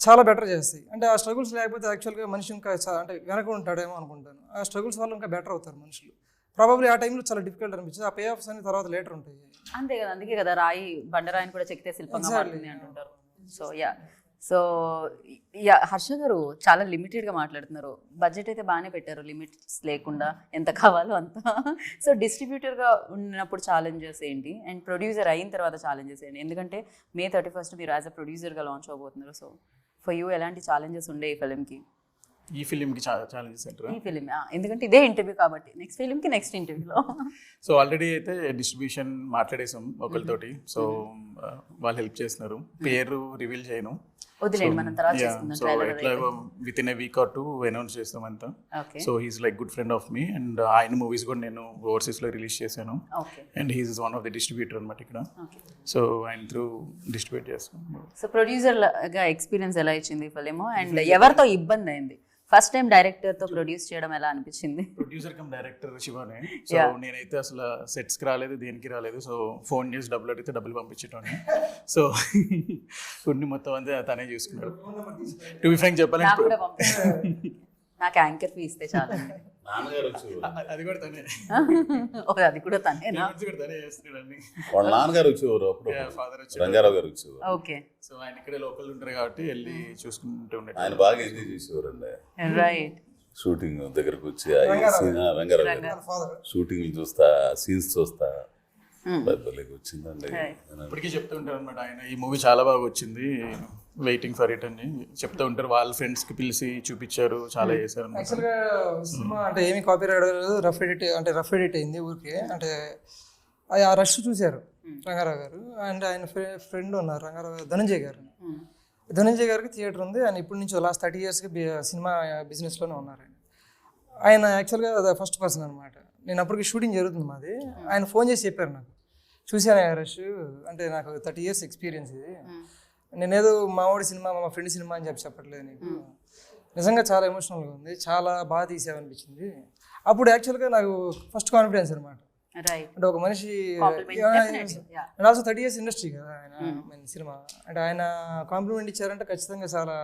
చాలా బెటర్ చేస్తాయి. అంటే ఆ స్ట్రగుల్స్ లేకపోతే యాక్చువల్గా మనిషి ఇంకా అంటే వెనక ఉంటాడేమో అనుకుంటాను. ఆ స్ట్రగుల్స్ వల్ల ఇంకా బెటర్ అవుతారు మనుషులు. ప్రాబబ్లీ ఆ టైంలో చాలా డిఫికల్ట్ అనిపించింది. ఆ పే ఆఫ్స్ అని తర్వాత లేటర్ ఉంటాయి. అంతే కదా, అందుకే కదా రాయి బండరాయిని కూడా చెక్కితే శిల్పంగా మారుతుంది అంటుంటారు. సో హర్ష గారు చాలా లిమిటెడ్గా మాట్లాడుతున్నారు. బడ్జెట్ అయితే బాగానే పెట్టారు, లిమిట్స్ లేకుండా ఎంత కావాలో అంత. సో డిస్ట్రిబ్యూటర్గా ఉన్నప్పుడు ఛాలెంజెస్ ఏంటి, అండ్ ప్రొడ్యూసర్ అయిన తర్వాత ఛాలెంజెస్ ఏంటి? ఎందుకంటే May 31 మీరు యాజ్ అ ప్రొడ్యూసర్గా లాంచ్ అవబోతున్నారు. సో ఫర్ యూ ఎలాంటి ఛాలెంజెస్ ఉండే ఈ ఫిలింకి ఛాలెంజెస్ అంటారు. ఈ ఫిలిం ఎందుకంటే ఇదే ఇంటర్వ్యూ కాబట్టి నెక్స్ట్ ఫిలింకి నెక్స్ట్ ఇంటర్వ్యూలో. సో ఆల్రెడీ అయితే డిస్ట్రిబ్యూషన్ మాట్లాడేసాం ఒకరితోటి. సో వాళ్ళు హెల్ప్ చేస్తున్నారు. పేరు రివీల్ చేయను, వదిలేండి, మనం తర్వాత చేసుకుందాం. సో ఎట్లా with in a week or 2 announce చేస్తాం అంతా. So he's like good friend of me, and ఆయన మూవీస్ కూడా నేను ఓవర్సీస్లో రిలీజ్ చేశాను. And he's one of the distributor అనమాట ఇక్కడ. సో ఆయన త్రూ డిస్ట్రిబ్యూట్ చేస్తాం. సో ప్రొడ్యూసర్గా ఎక్స్పీరియన్స్ ఎలా ఇచ్చింది ఫిలిం, అండ్ ఎవరితో ఇబ్బంది అయింది? ఫస్ట్ టైం డైరెక్టర్తో ప్రొడ్యూస్ చేయడం ఎలా అనిపించింది? ప్రొడ్యూసర్ కమ్ డైరెక్టర్ శివనే. సో నేనైతే అసలు సెట్స్కి రాలేదు, దేనికి రాలేదు. సో ఫోన్ చేసి డబ్బులు అడిగితే డబ్బులు పంపించేటోని. సో కొన్ని మొత్తం అంతా తనే చూసుకున్నాడు. టు బి ఫ్రాంక్ చెప్పాలంటే నాకు యాంకర్ ఫీ ఇస్తే చాలా. అది కూడా తనే, అది కూడా తనే చేస్తున్నాడు. వాళ్ళ నాన్నగారు వచ్చేవారు అప్పుడు, ఫాదర్ వచ్చి, రంగారావు గారు వచ్చేవారు. ఓకే. సో ఆయన ఇక్కడే లోకల్ ఉంటారు కాబట్టి వెళ్ళి చూసుకుంటూ ఉండే. ఆయన బాగా ఎంజాయ్ చేసేవారండి. రైట్. షూటింగ్ దగ్గరకు వచ్చి రంగారావు గారు షూటింగ్ చూస్తా, సీన్స్ చూస్తా వచ్చిందండి. ఇప్పటికీ చెప్తూ ఉంటారు అనమాట ఆయన, ఈ మూవీ చాలా బాగా వచ్చింది, వెయిటింగ్ ఫర్ ఇట్ అని చెప్తూ ఉంటారు. వాళ్ళ ఫ్రెండ్స్కి పిలిచి చూపించారు, చాలా చేశారు. యాక్చువల్గా సినిమా అంటే ఏమి కాపీ రాయలేదు, రఫ్ ఎడిట్ అయింది ఊరికే. అంటే ఆ రష్ చూశారు రంగారావు గారు. అండ్ ఆయన ఫ్రెండ్ ఉన్నారు రంగారావు గారు, ధనంజయ్ గారికి థియేటర్ ఉంది. ఆయన ఇప్పటి నుంచి లాస్ట్ 30 yearsకి సినిమా బిజినెస్లోనే ఉన్నారు. ఆయన యాక్చువల్గా ఫస్ట్ పర్సన్ అనమాట. నేను అప్పటికి షూటింగ్ జరుగుతుంది మాది. ఆయన ఫోన్ చేసి చెప్పారు నాకు, చూశాను రష్ అంటే నాకు 30 years ఎక్స్పీరియన్స్ ఇది, నేనేదో మా ఫ్రెండ్ సినిమా అని చెప్పట్లేదు నీకు, నిజంగా చాలా ఎమోషనల్గా ఉంది, చాలా బాగా తీసావనిపించింది. అప్పుడు యాక్చువల్గా నాకు ఫస్ట్ కాన్ఫిడెన్స్ అనమాట. అంటే ఒక మనిషి అండ్ ఆల్సో 30 years ఇండస్ట్రీ కదా ఆయన సినిమా. అంటే ఆయన కాంప్లిమెంట్ ఇచ్చారంటే ఖచ్చితంగా చాలా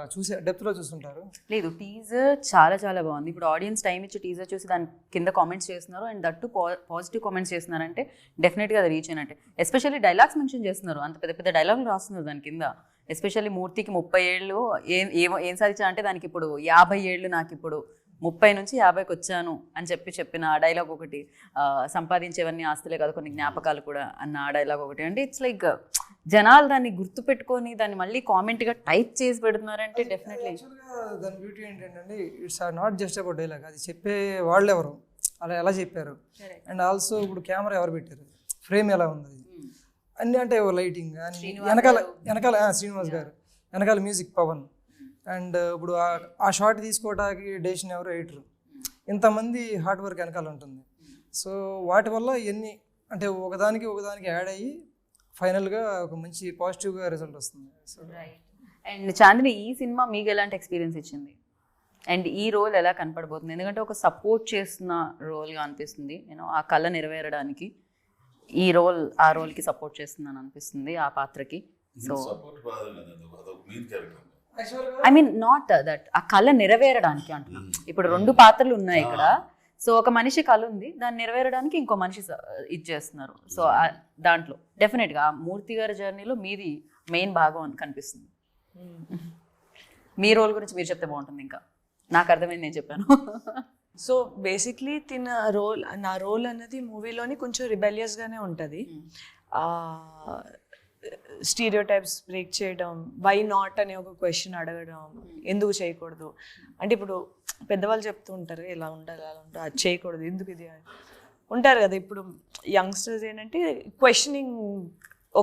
డెప్త్లో చూస్తుంటారు. లేదు, టీజర్ చాలా చాలా బాగుంది. ఇప్పుడు ఆడియన్స్ టైం ఇచ్చి టీజర్ చూసి దాని కింద కామెంట్స్ చేస్తున్నారు, అండ్ దట్టు పాజిటివ్ కామెంట్స్ చేస్తున్నారంటే డెఫినెట్గా అది రీచ్ అయినట్టే. ఎస్పెషల్లీ డైలాగ్స్ మెన్షన్ చేస్తున్నారు, అంత పెద్ద పెద్ద డైలాగులు రాస్తున్నారు దాని కింద. ఎస్పెషల్లీ మూర్తికి 30 ఏళ్ళు ఏం సాధించా అంటే దానికి ఇప్పుడు 50 ఏళ్ళు, నాకు ఇప్పుడు 30 నుంచి 50కి వచ్చాను అని చెప్పిన ఆ డైలాగ్ ఒకటి, సంపాదించేవన్నీ ఆస్తులే కాదు కొన్ని జ్ఞాపకాలు కూడా అన్న ఆ డైలాగ్ ఒకటి. అంటే ఇట్స్ లైక్ జనాలు దాన్ని గుర్తుపెట్టుకొని దాన్ని మళ్ళీ కామెంట్గా టైప్ చేసి పెడుతున్నారంటే డెఫినెట్లీ. దాని బ్యూటీ ఏంటంటే it's not just about dialogue, అది చెప్పే వాళ్ళు ఎవరు, అలా ఎలా చెప్పారు, అండ్ ఆల్సో ఇప్పుడు కెమెరా ఎవరు పెట్టారు, ఫ్రేమ్ ఎలా ఉంది అన్నీ, అంటే లైటింగ్ వెనకాల శ్రీనివాస్ గారు, వెనకాల మ్యూజిక్ పవన్, అండ్ ఇప్పుడు ఆ షార్ట్ తీసుకోవడానికి డెసిషన్ ఎవరు ఎడిటర్, ఇంతమంది హార్డ్ వర్క్ వెనకాల ఉంటుంది. సో వాటి వల్ల ఎన్ని అంటే ఒకదానికి యాడ్ అయ్యి ఫైనల్గా ఒక మంచి పాజిటివ్గా రిజల్ట్ వస్తుంది. సో అండ్ చాందిని, ఈ సినిమా మీకు ఎలాంటి ఎక్స్పీరియన్స్ ఇచ్చింది అండ్ ఈ రోల్ ఎలా కనపడబోతుంది? ఎందుకంటే ఒక సపోర్ట్ చేస్తున్న రోల్గా అనిపిస్తుంది, నేను ఆ కళ నెరవేరడానికి ఈ రోల్ ఆ రోల్కి సపోర్ట్ చేస్తుందని అనిపిస్తుంది, ఆ పాత్రకి. So I mean not that, ఆ కళ నెరవేరడానికి అంటున్నా. ఇప్పుడు 2 పాత్రలు ఉన్నాయి ఇక్కడ. సో ఒక మనిషి కళ ఉంది, దాన్ని నెరవేరడానికి ఇంకో మనిషి ఇది చేస్తున్నారు. సో దాంట్లో డెఫినెట్గా ఆ మూర్తి గారి జర్నీలో మీది మెయిన్ భాగం అని కనిపిస్తుంది. మీ రోల్ గురించి మీరు చెప్తే బాగుంటుంది. ఇంకా నాకు అర్థమైంది, నేను చెప్పాను. సో బేసిక్లీ నా రోల్ అన్నది మూవీలోని కొంచెం రిబెలియస్గానే ఉంటుంది. స్టీరియోటైప్స్ బ్రేక్ చేయడం, వై నాట్ అనే ఒక క్వశ్చన్ అడగడం, ఎందుకు చేయకూడదు అంటే ఇప్పుడు పెద్దవాళ్ళు చెప్తూ ఉంటారు ఇలా ఉండాలి అలా ఉండాలి, అది చేయకూడదు ఎందుకు ఇది ఉంటారు కదా. ఇప్పుడు యంగ్స్టర్స్ ఏంటంటే క్వశ్చనింగ్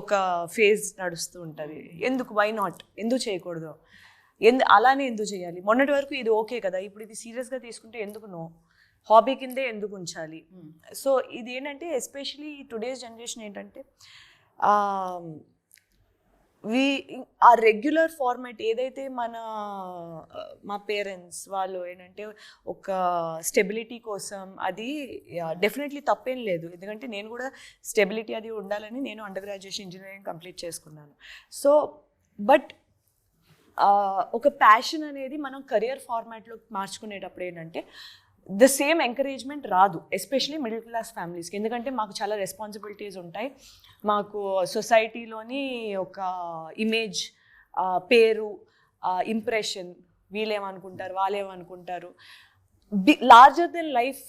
ఒక ఫేజ్ నడుస్తూ ఉంటుంది. ఎందుకు, వై నాట్, ఎందుకు చేయకూడదు, అలానే ఎందుకు చేయాలి, మొన్నటి వరకు ఇది ఓకే కదా, ఇప్పుడు ఇది సీరియస్గా తీసుకుంటే ఎందుకు నో, హాబీ కిందే ఎందుకు ఉంచాలి. సో ఇది ఏంటంటే ఎస్పెషలీ టుడేస్ జనరేషన్ ఏంటంటే ఆ రెగ్యులర్ ఫార్మాట్ ఏదైతే మా పేరెంట్స్ వాళ్ళు ఏంటంటే ఒక స్టెబిలిటీ కోసం, అది డెఫినెట్లీ తప్పేం లేదు. ఎందుకంటే నేను కూడా స్టెబిలిటీ అది ఉండాలని నేను అండర్ గ్రాడ్యుయేషన్ ఇంజనీరింగ్ కంప్లీట్ చేసుకున్నాను. సో బట్ ఒక ప్యాషన్ అనేది మనం కెరియర్ ఫార్మాట్లో మార్చుకునేటప్పుడు ఏంటంటే ద సేమ్ ఎంకరేజ్మెంట్ రాదు, ఎస్పెషలీ మిడిల్ క్లాస్ ఫ్యామిలీస్కి. ఎందుకంటే మాకు చాలా రెస్పాన్సిబిలిటీస్ ఉంటాయి. మాకు సొసైటీలోని ఒక ఇమేజ్, పేరు, ఇంప్రెషన్, వీళ్ళేమనుకుంటారు వాళ్ళేమనుకుంటారు, లార్జర్ దెన్ లైఫ్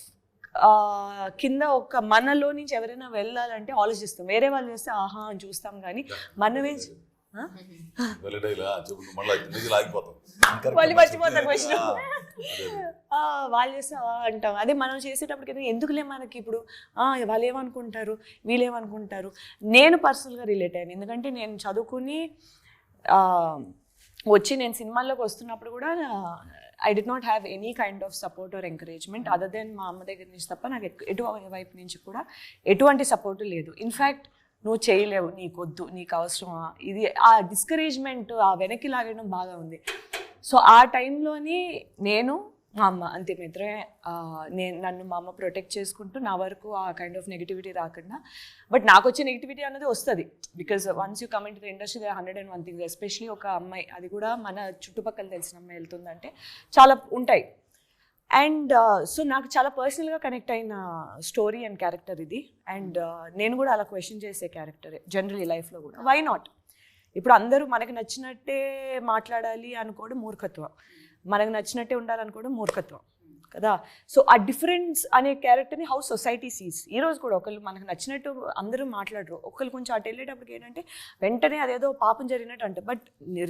కింద ఒక మనలో నుంచి ఎవరైనా వెళ్ళాలంటే ఆలోచిస్తాం. వేరే వాళ్ళు చేస్తే ఆహా అని చూస్తాం, కానీ మనమే వాళ్ళు మర్చిపోతారు క్వశ్చన్, వాళ్ళు చేస్తే అంటాం. అదే మనం చేసేటప్పటికైతే ఎందుకులే మనకి ఇప్పుడు వాళ్ళు ఏమనుకుంటారు వీళ్ళేమనుకుంటారు. నేను పర్సనల్గా రిలేట్ అయ్యాను, ఎందుకంటే నేను చదువుకుని వచ్చి నేను సినిమాల్లోకి వస్తున్నప్పుడు కూడా I did not have any kind of support or encouragement other than మా అమ్మ దగ్గర నుంచి తప్ప నాకు వైపు నుంచి కూడా ఎటువంటి సపోర్టు లేదు. ఇన్ఫ్యాక్ట్ నువ్వు చేయలేవు, నీకొద్దు, నీకు అవసరమా, ఇది ఆ డిస్కరేజ్మెంట్, ఆ వెనక్కి లాగడం బాగా ఉంది. సో ఆ టైంలోని నేను మా అమ్మ అంతే మిత్రమే, నన్ను మా అమ్మ ప్రొటెక్ట్ చేసుకుంటూ నా వరకు ఆ కైండ్ ఆఫ్ నెగిటివిటీ రాకుండా. బట్ నాకు వచ్చే నెగిటివిటీ అనేది వస్తుంది, because once you come in to the industry they 101 things. Especially ఒక అమ్మాయి, అది కూడా మన చుట్టుపక్కల తెలిసిన అమ్మాయి వెళ్తుందంటే చాలా ఉంటాయి. అండ్ సో నాకు చాలా పర్సనల్గా కనెక్ట్ అయిన స్టోరీ అండ్ క్యారెక్టర్ ఇది. అండ్ నేను కూడా అలా క్వశ్చన్ చేసే క్యారెక్టరే జనరలీ లైఫ్లో కూడా. వై నాట్, ఇప్పుడు అందరూ మనకు నచ్చినట్టే మాట్లాడాలి అనుకోవడం మూర్ఖత్వం, మనకు నచ్చినట్టే ఉండాలనుకోవడం మూర్ఖత్వం కదా. సో ఆ డిఫరెన్స్ అనే క్యారెక్టర్ని హౌ సొసైటీ సీస్. ఈరోజు కూడా ఒకళ్ళు మనకు నచ్చినట్టు అందరూ మాట్లాడరు, ఒకళ్ళు కొంచెం అటు వెళ్ళేటప్పటికి ఏంటంటే వెంటనే అదేదో పాపం జరిగినట్టు అంటే. బట్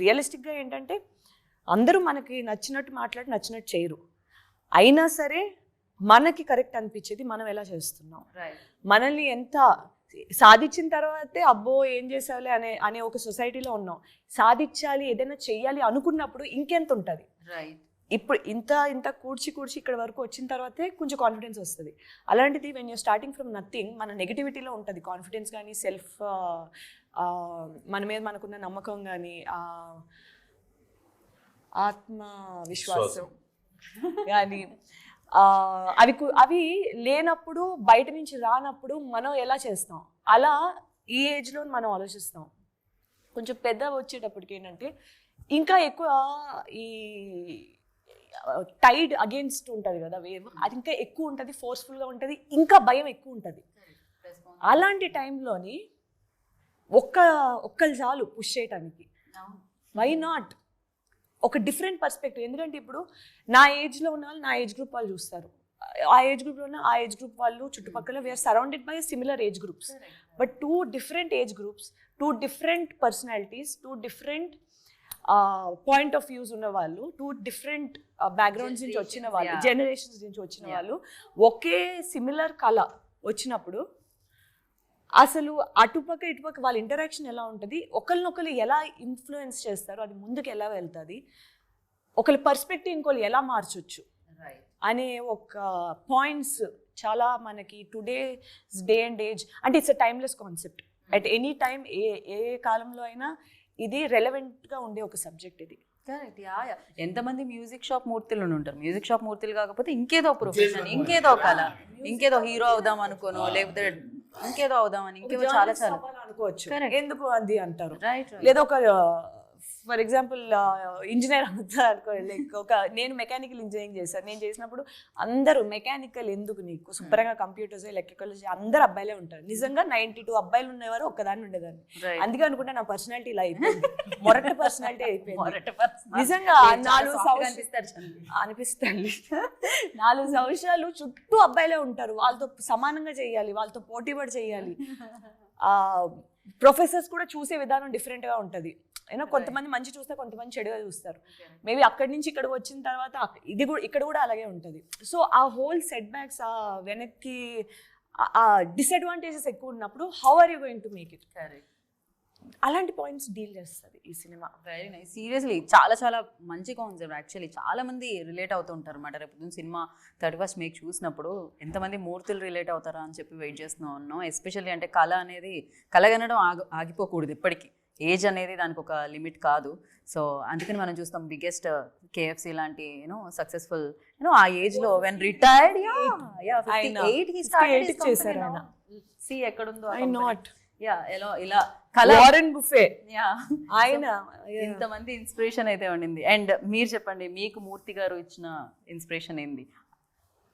రియలిస్టిక్గా ఏంటంటే అందరూ మనకి నచ్చినట్టు మాట్లాడి నచ్చినట్టు చేయరు, అయినా సరే మనకి కరెక్ట్ అనిపించేది మనం ఎలా చేస్తున్నాం, మనల్ని ఎంత సాధించిన తర్వాతే అబ్బో ఏం చేసావులే అనే ఒక సొసైటీలో ఉన్నాం. సాధించాలి, ఏదైనా చెయ్యాలి అనుకున్నప్పుడు ఇంకెంత ఉంటుంది. ఇప్పుడు ఇంత కూర్చి ఇక్కడ వరకు వచ్చిన తర్వాతే కొంచెం కాన్ఫిడెన్స్ వస్తుంది. అలాంటిది when you're starting from nothing, మన నెగిటివిటీలో ఉంటుంది కాన్ఫిడెన్స్ కానీ, సెల్ఫ్ మన మీద మనకున్న నమ్మకం కానీ, ఆత్మవిశ్వాసం కానీ అవి లేనప్పుడు, బయట నుంచి రానప్పుడు మనం ఎలా చేస్తాం, అలా ఈ ఏజ్లో మనం ఆలోచిస్తాం. కొంచెం పెద్ద వచ్చేటప్పటికి ఏంటంటే ఇంకా ఎక్కువ ఈ టైడ్ అగేన్స్ట్ ఉంటుంది కదా వేవ్, అది ఇంకా ఎక్కువ ఉంటుంది, ఫోర్స్ఫుల్గా ఉంటుంది, ఇంకా భయం ఎక్కువ ఉంటుంది. అలాంటి టైంలోని ఒక్కళ్ళు చాలు పుష్ చేయటానికి. వై నాట్, ఒక డిఫరెంట్ పర్స్పెక్టివ్. ఎందుకంటే ఇప్పుడు నా ఏజ్లో ఉన్న వాళ్ళు నా ఏజ్ గ్రూప్ వాళ్ళు చూస్తారు, ఆ ఏజ్ గ్రూప్లో ఉన్న ఆ ఏజ్ గ్రూప్ వాళ్ళు చుట్టుపక్కల we are surrounded by similar age groups. But 2 different age groups, 2 different personalities, 2 different point of views ఉన్న వాళ్ళు, 2 డిఫరెంట్ బ్యాక్గ్రౌండ్స్ నుంచి వచ్చిన వాళ్ళు, జనరేషన్స్ నుంచి వచ్చిన వాళ్ళు ఒకే సిమిలర్ కళ వచ్చినప్పుడు అసలు అటుపక్క ఇటుపక్క వాళ్ళ ఇంటరాక్షన్ ఎలా ఉంటుంది, ఒకరినొకరు ఎలా ఇన్ఫ్లుయెన్స్ చేస్తారు, అది ముందుకు ఎలా వెళ్తుంది, ఒకరి పర్స్పెక్టివ్ ఇంకోళ్ళు ఎలా మార్చొచ్చు అనే ఒక పాయింట్స్ చాలా మనకి టుడేస్ డే అండ్ ఏజ్ అంటే it's a timeless concept. At any time ఏ కాలంలో అయినా ఇది రెలవెంట్గా ఉండే ఒక సబ్జెక్ట్ ఇది. కరెక్ట్. ఎంతమంది మ్యూజిక్ షాప్ మూర్తులు ఉంటారు. మ్యూజిక్ షాప్ మూర్తులు కాకపోతే ఇంకేదో ప్రొఫెషన్, ఇంకేదో కళ, ఇంకేదో హీరో అవుదాం అనుకోను, లేకపోతే ఇంకేదో అవుదామని ఇంకేదో చాలా చాలా అనుకోవచ్చు. ఎందుకు అది అంటారు. రైట్. లేదా ఒక ఫర్ ఎగ్జాంపుల్ ఇంజనీర్ అవుతారు అనుకో. లైక్ నేను మెకానికల్ ఇంజనీరింగ్ చేశాను. నేను చేసినప్పుడు అందరూ మెకానికల్ ఎందుకు నీకు శుభ్రంగా కంప్యూటర్స్ ఎలక్ట్రికల్ అందరు అబ్బాయిలే ఉంటారు. నిజంగా 92 అబ్బాయిలు ఉండేవారు, ఒక్కదాన్ని ఉండేదాన్ని. అందుకే అనుకుంటే నా పర్సనాలిటీ ఇలా అయిపోయింది, మొరటి పర్సనాలిటీ అయిపోయింది. నిజంగా 4 అనిపిస్తుంది. 4 సంవత్సరాలు చుట్టూ అబ్బాయిలే ఉంటారు. వాళ్ళతో సమానంగా చేయాలి, వాళ్ళతో పోటీపడి చేయాలి. ప్రొఫెసర్స్ కూడా చూసే విధానం డిఫరెంట్గా ఉంటుంది. ఏదో కొంతమంది మంచి చూస్తే కొంతమంది చెడుగా చూస్తారు. మేబీ అక్కడి నుంచి ఇక్కడికి వచ్చిన తర్వాత ఇది కూడా ఇక్కడ కూడా అలాగే ఉంటుంది. సో ఆ హోల్ సెట్ బ్యాక్స్, ఆ వెనక్కి ఆ డిసడ్వాంటేజెస్ ఎక్కువ ఉన్నప్పుడు how are you going to make it? అలాంటి పాయింట్స్ డీల్ చేస్తుంది ఈ సినిమా. Very nice. సీరియస్లీ చాలా చాలా మంచి కాన్సెప్ట్. యాక్చువల్లీ చాలా మంది రిలేట్ అవుతూ ఉంటారు అనమాట. రేపు సినిమా 31st May చూసినప్పుడు ఎంతమంది మూర్తులు రిలేట్ అవుతారా అని చెప్పి వెయిట్ చేస్తూ ఉన్నాం. ఎస్పెషల్లీ అంటే కళ అనేది కలగనడం ఆగిపోకూడదు ఎప్పటికీ. ఏజ్ అనేది దానికి ఒక లిమిట్ కాదు. సో అందుకని మనం చూస్తాం బిగ్గెస్ట్ KFC లాంటి సక్సెస్ఫుల్ ఆ ఏజ్ లో when retired 58 he started his company. See ఎక్కడుందో ఇలా వారెన్ బుఫే ఆయన ఇంతమంది ఇన్స్పిరేషన్ అయితే ఉండింది. అండ్ మీరు చెప్పండి, మీకు మూర్తి గారు ఇచ్చిన ఇన్స్పిరేషన్ ఏంది?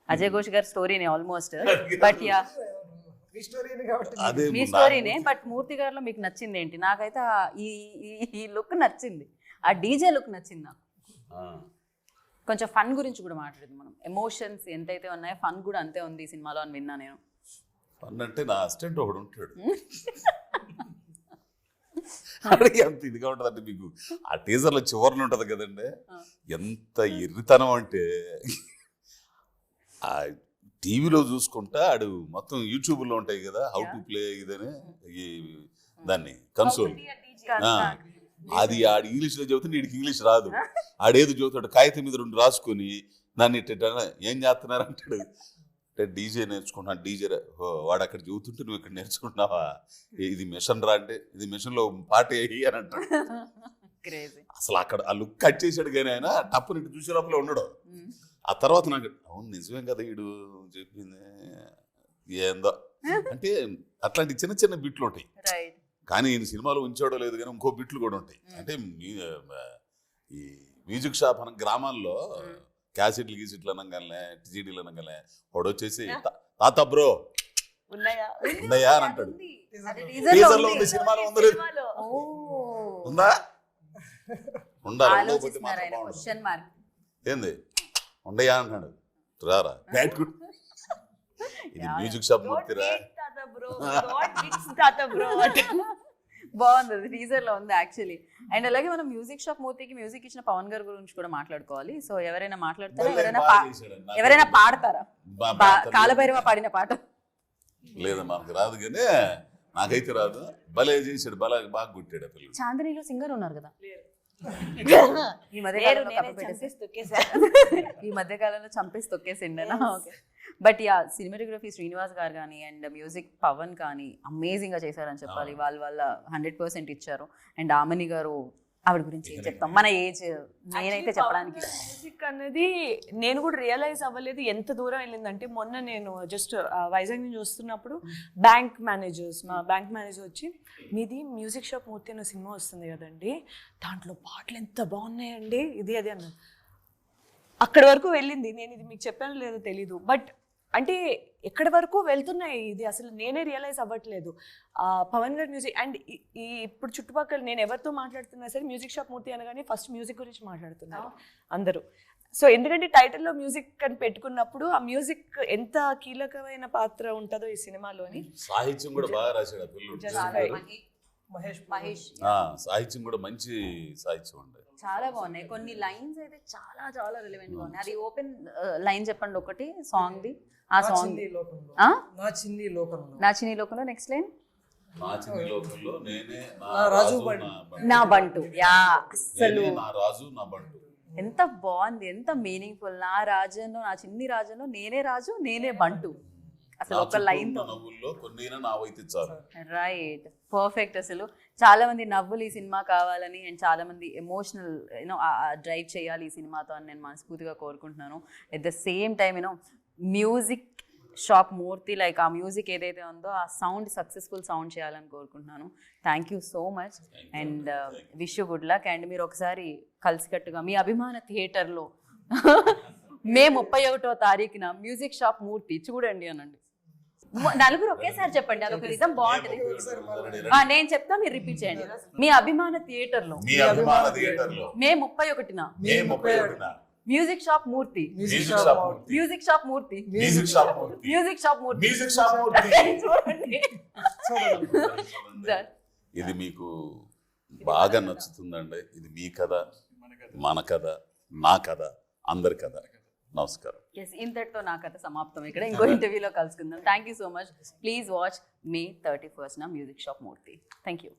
అజయ్ ఘోష్ గారి స్టోరీనే ఆల్మోస్ట్, బట్ మీ స్టోరీనే, బట్ మూర్తి గారిలో మీకు నచ్చింది ఏంటి? నాకైతే ఈ లుక్ నచ్చింది, ఆ డీజే లుక్ నచ్చింది నాకు. కొంచెం ఫన్ గురించి కూడా మాట్లాడదు మనం. ఎమోషన్స్ ఎంతైతే ఉన్నాయో ఫన్ కూడా అంతే ఉంది ఈ సినిమాలో అని విన్నా నేను. ఫన్ అంటే నా అసిస్టెంట్ ఒకడు ఉంటాడు, ఎంత ఇదిగా ఉంటుంది అంటే మీకు ఆ టీజర్లో చివరిలో ఉంటుంది కదండి, ఎంత ఎర్రితనం అంటే ఆ టీవీలో చూసుకుంటా ఆడు మొత్తం యూట్యూబ్లో ఉంటాయి కదా హౌ టు ప్లే ఇదని ఈ దాన్ని కన్సోల్, అది ఆడు ఇంగ్లీష్లో చెబుతుంటే వీడికి ఇంగ్లీష్ రాదు. ఆడేది చెబుతాడు కాగితం మీద 2 రాసుకొని దాన్ని ఏం చేస్తున్నారు అంటాడు. అంటే డీజే నేర్చుకుంటున్నాను. డీజే వాడు అక్కడ చెబుతుంటే నువ్వు ఇక్కడ నేర్చుకుంటున్నావా, ఇది మిషన్ రా అంటే ఇది మిషన్లో పాట వేయి అని అంటాడు. అసలు అక్కడ ఆ లుక్ కట్ చేశాడు కానీ ఆయన టప్పుని ఇటు చూసే లోపల ఉండడు. ఆ తర్వాత నాకు అవును నిజమే కదా వీడు చెప్పింది ఏందో అంటే అట్లాంటి చిన్న చిన్న బిట్లు ఉంటాయి. కానీ ఈయన సినిమాలో ఉంచాడో లేదు కానీ ఇంకో బిట్లు కూడా ఉంటాయి. అంటే ఈ మ్యూజిక్ షాప్ అన్న గ్రామాల్లో క్యాసెట్లు గీసెట్లు అనగానే టీజీడీలు అనగానే వాడు వచ్చేసి తాత బ్రో ఉన్నాయా అని అంటాడు. టీజర్లో ఉంది, సినిమాలో ఉందా లేదు? ఉందా? ఉండాలి. ఏంది ఉండయా అంటున్నాడు. రారా ఇది మ్యూజిక్ షాప్ మూర్తిరా. బాగుంది, అది టీజర్ లో ఉంది యాక్చువల్లీ. అండ్ అలాగే మనం మ్యూజిక్ షాప్ మూర్తికి మ్యూజిక్ ఇచ్చిన పవన్ గారి గురించి కూడా మాట్లాడుకోవాలి. సో ఎవరైనా మాట్లాడతారా, ఎవరైనా పాడతారా కాలభైరవ పాడిన పాట? లేదా మనకు రాదు కానీ నాకైతే రాదు. భలే చేశాడు, బాగా గుట్టాడు ఆ పిల్లలు. చాందనీలో సింగర్ ఉన్నారు కదా ఈ మధ్య కాలంలో చంపేసి తొక్కేసిండేనా? Okay. But yeah cinematography Srinivas garu కానీ అండ్ మ్యూజిక్ పవన్ కానీ అమేజింగ్గా చేశారని చెప్పాలి. వాళ్ళ 100% ఇచ్చారు. అండ్ ఆమని గారు, ఆవిడ గురించి ఏం చెప్తాం, మన ఏజ్ నేనైతే చెప్పడానికి. మ్యూజిక్ అనేది నేను కూడా రియలైజ్ అవ్వలేదు ఎంత దూరం వెళ్ళిందంటే, మొన్న నేను జస్ట్ వైజాగ్ నుంచి వస్తున్నప్పుడు మా బ్యాంక్ మేనేజర్ వచ్చి, మీది మ్యూజిక్ షాప్ మూర్తి అనే సినిమా వస్తుంది కదండి, దాంట్లో పాటలు ఎంత బాగున్నాయండి ఇది అది అన్నారు. అక్కడి వరకు వెళ్ళింది. నేను ఇది మీకు చెప్పాను లేదో తెలీదు, బట్ అంటే ఎక్కడి వరకు వెళ్తున్నాయి ఇది అసలు నేనే రియలైజ్ అవ్వట్లేదు. పవన్ గారి మ్యూజిక్ అండ్ ఈ ఇప్పుడు చుట్టుపక్కల నేను ఎవరితో మాట్లాడుతున్నా సరే మ్యూజిక్ షాప్ మూర్తి అనగానే ఫస్ట్ మ్యూజిక్ గురించి మాట్లాడుతున్నారు అందరూ. సో ఎందుకంటే టైటిల్లో మ్యూజిక్ అని పెట్టుకున్నప్పుడు ఆ మ్యూజిక్ ఎంత కీలకమైన పాత్ర ఉంటుందో ఈ సినిమాలోని. సాహిత్యం కూడా బాగా రాశాడు ఆ పిల్లలు. మహేష్ సాహిత్యం కూడా మంచి సాహిత్యం ఉండే, చాలా బాగున్నాయి. కొన్ని లైన్స్ అయితే చాలా చాలా రిలవెంట్ గా ఉన్నాయి. అది ఓపెన్ లైన్ చెప్పండి ఒకటి సాంగ్ ది. ఆ సాంగ్ నా చిన్ని లోకంలో నెక్స్ట్ లైన్ నేనే రాజు నా బంటు. యా అసలు నా రాజు నా బంటు. ఎంత బాగుంది, ఎంత మీనింగ్ఫుల్. నా రాజ్యంలో, నా చిన్ని రాజ్యంలో నేనే రాజు, నేనే బంటు. అసలు ఒక లైన్ తో నవ్వుల్లో కొన్ని నావైతే చాలు. Right, perfect. అసలు చాలా మంది నవ్వులు ఈ సినిమా కావాలని అండ్ చాలా మంది ఎమోషనల్ యూనో డ్రైవ్ చేయాలి ఈ సినిమాతో అని నేను మనస్ఫూర్తిగా కోరుకుంటున్నాను. At the same time you know music shop Murthy, like ఆ మ్యూజిక్ ఏదైతే ఉందో ఆ సౌండ్ సక్సెస్ఫుల్ సౌండ్ చేయాలని కోరుకుంటున్నాను. Thank you so much and wish you good luck. And మీరు ఒకసారి కలిసికట్టుగా మీ అభిమాన థియేటర్లో మే 31వ తారీఖున మ్యూజిక్ షాప్ మూర్తి చూడండి అనండి. నలుగురు ఒకేసారి చెప్పండి, అదొక రిధం బాగుంటుంది. నేను చెప్తా, మీరు రిపీట్ చేయండి. మీ అభిమాన థియేటర్లో మే 31న మ్యూజిక్ షాప్ మూర్తి, మ్యూజిక్ షాప్ మూర్తి, మ్యూజిక్ షాప్ మూర్తి చూడండి. ఇది మీకు బాగా నచ్చుతుందండి. ఇది మీ కథ, మన కథ, నా కథ, అందరి కథ. నమస్కారం. ఎస్, ఇంతటితో నా కథ సమాప్తం. ఇక్కడ ఇంకో ఇంటర్వ్యూలో కలుసుకుందాం. Thank you so much. Please watch May 31న music shop Murthy. Thank you.